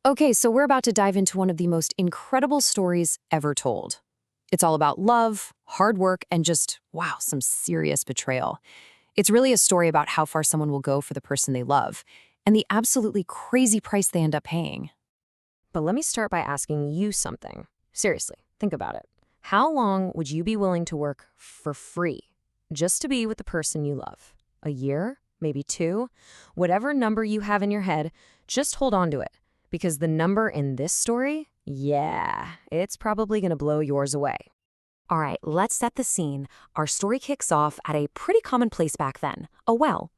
Okay, so we're about to dive into one of the most incredible stories ever told. It's all about love, hard work, and just, wow, some serious betrayal. It's really a story about how far someone will go for the person they love, and the absolutely crazy price they end up paying. But let me start by asking you something. Seriously, think about it. How long would you be willing to work for free just to be with the person you love? A year? Maybe two? Whatever number you have in your head, just hold on to it. Because the number in this story, yeah, it's probably going to blow yours away. All right, let's set the scene. Our story kicks off at a pretty common place back then, a well.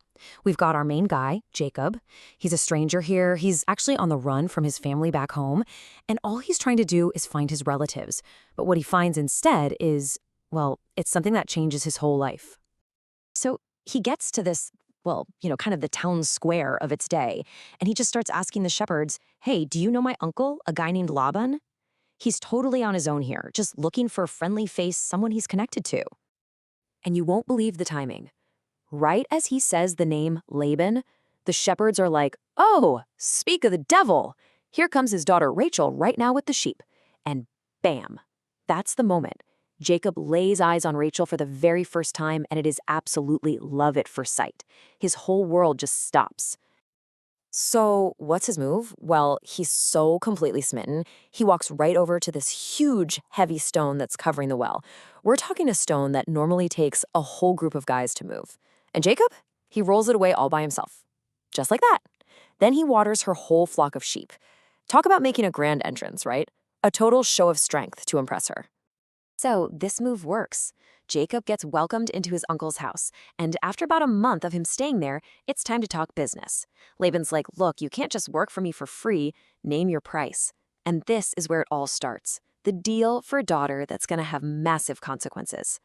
We've got our main guy, Jacob. He's a stranger here. He's actually on the run from his family back home, and all he's trying to do is find his relatives. But what he finds instead is, well, it's something that changes his whole life. So he gets to this, well, kind of the town square of its day, and he just starts asking the shepherds, hey, do you know my uncle, a guy named Laban? He's totally on his own here, just looking for a friendly face, someone he's connected to. And you won't believe the timing. Right as he says the name Laban, the shepherds are like, oh, speak of the devil. Here comes his daughter Rachel right now with the sheep. And bam, that's the moment. Jacob lays eyes on Rachel for the very first time, and it is absolutely love at first sight. His whole world just stops. So what's his move? Well, he's so completely smitten, he walks right over to this huge, heavy stone that's covering the well. We're talking a stone that normally takes a whole group of guys to move. And Jacob? He rolls it away all by himself. Just like that. Then he waters her whole flock of sheep. Talk about making a grand entrance, right? A total show of strength to impress her. So this move works. Jacob gets welcomed into his uncle's house, and after about a month of him staying there, it's time to talk business. Laban's like, look, you can't just work for me for free, name your price. And this is where it all starts. The deal for a daughter that's going to have massive consequences.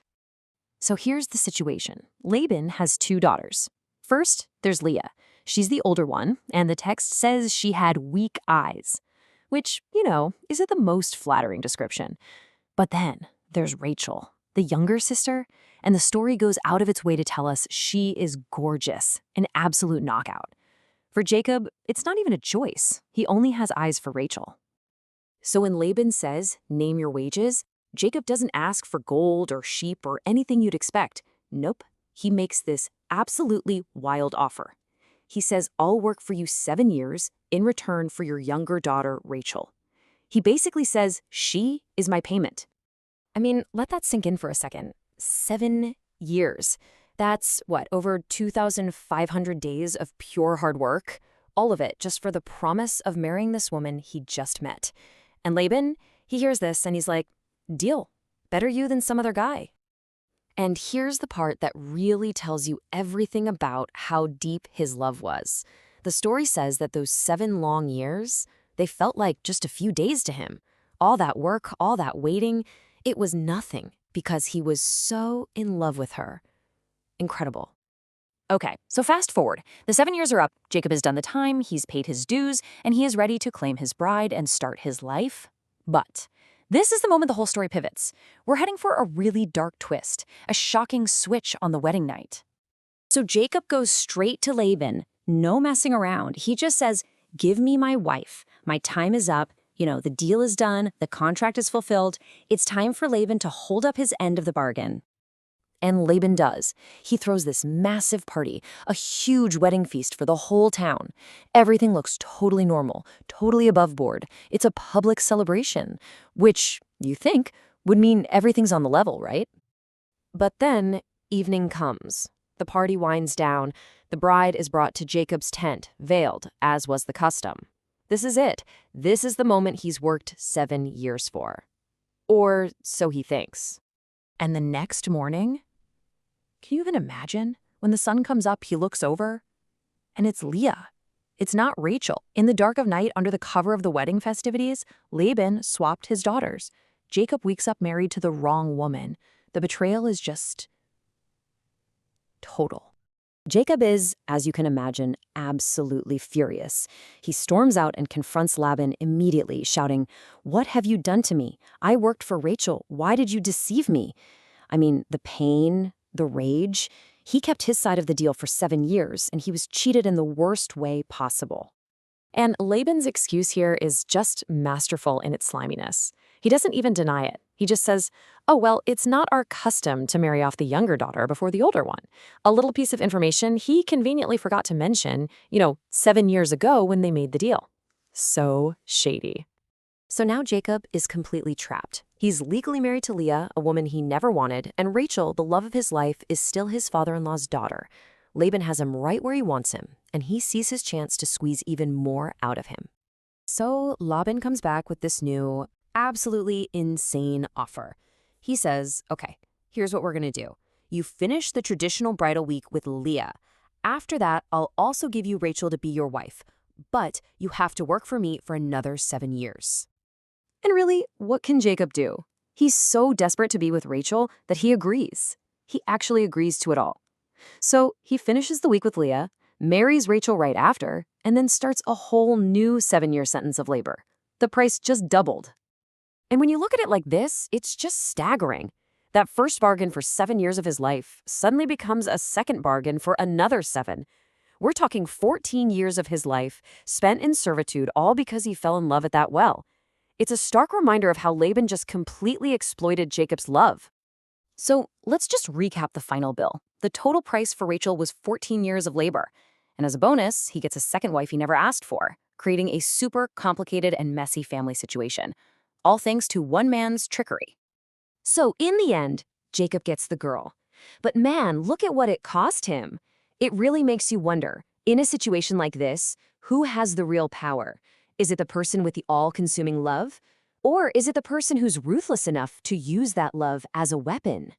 So here's the situation. Laban has two daughters. First, there's Leah. She's the older one, and the text says she had weak eyes, which, isn't the most flattering description. But then there's Rachel, the younger sister, and the story goes out of its way to tell us she is gorgeous, an absolute knockout. For Jacob, it's not even a choice. He only has eyes for Rachel. So when Laban says, name your wages, Jacob doesn't ask for gold or sheep or anything you'd expect. Nope, he makes this absolutely wild offer. He says, I'll work for you 7 years in return for your younger daughter, Rachel. He basically says, she is my payment. I mean, let that sink in for a second. 7 years. That's, over 2,500 days of pure hard work? All of it just for the promise of marrying this woman he just met. And Laban, he hears this and he's like, deal. Better you than some other guy. And here's the part that really tells you everything about how deep his love was. The story says that those 7 long years, they felt like just a few days to him. All that work, all that waiting, it was nothing because he was so in love with her. Incredible. Okay, so fast forward. The 7 years are up, Jacob has done the time, he's paid his dues, and he is ready to claim his bride and start his life. But this is the moment the whole story pivots. We're heading for a really dark twist, a shocking switch on the wedding night. So Jacob goes straight to Laban, no messing around. He just says, give me my wife. My time is up. The deal is done. The contract is fulfilled. It's time for Laban to hold up his end of the bargain. And Laban does. He throws this massive party, a huge wedding feast for the whole town. Everything looks totally normal, totally above board. It's a public celebration, which, you think, would mean everything's on the level, right? But then evening comes. The party winds down. The bride is brought to Jacob's tent, veiled, as was the custom. This is it. This is the moment he's worked 7 years for. Or so he thinks. And the next morning, can you even imagine? When the sun comes up, he looks over, and it's Leah. It's not Rachel. In the dark of night, under the cover of the wedding festivities, Laban swapped his daughters. Jacob wakes up married to the wrong woman. The betrayal is just total. Jacob is, as you can imagine, absolutely furious. He storms out and confronts Laban immediately, shouting, "What have you done to me? I worked for Rachel. Why did you deceive me?" I mean, the pain, the rage. He kept his side of the deal for 7 years, and he was cheated in the worst way possible. And Laban's excuse here is just masterful in its sliminess. He doesn't even deny it. He just says, oh, well, it's not our custom to marry off the younger daughter before the older one. A little piece of information he conveniently forgot to mention, 7 years ago when they made the deal. So shady. So now Jacob is completely trapped. He's legally married to Leah, a woman he never wanted, and Rachel, the love of his life, is still his father-in-law's daughter. Laban has him right where he wants him, and he sees his chance to squeeze even more out of him. So Laban comes back with this new, absolutely insane offer. He says, okay, here's what we're going to do. You finish the traditional bridal week with Leah. After that, I'll also give you Rachel to be your wife, but you have to work for me for another 7 years. And really, what can Jacob do? He's so desperate to be with Rachel that he agrees. He actually agrees to it all. So he finishes the week with Leah, marries Rachel right after, and then starts a whole new 7-year sentence of labor. The price just doubled. And when you look at it like this, it's just staggering. That first bargain for 7 years of his life suddenly becomes a second bargain for another 7. We're talking 14 years of his life spent in servitude, all because he fell in love at that well. It's a stark reminder of how Laban just completely exploited Jacob's love. So let's just recap the final bill. The total price for Rachel was 14 years of labor. And as a bonus, he gets a second wife he never asked for, creating a super complicated and messy family situation. All thanks to one man's trickery. So in the end, Jacob gets the girl. But man, look at what it cost him. It really makes you wonder, in a situation like this, who has the real power? Is it the person with the all-consuming love? Or is it the person who's ruthless enough to use that love as a weapon?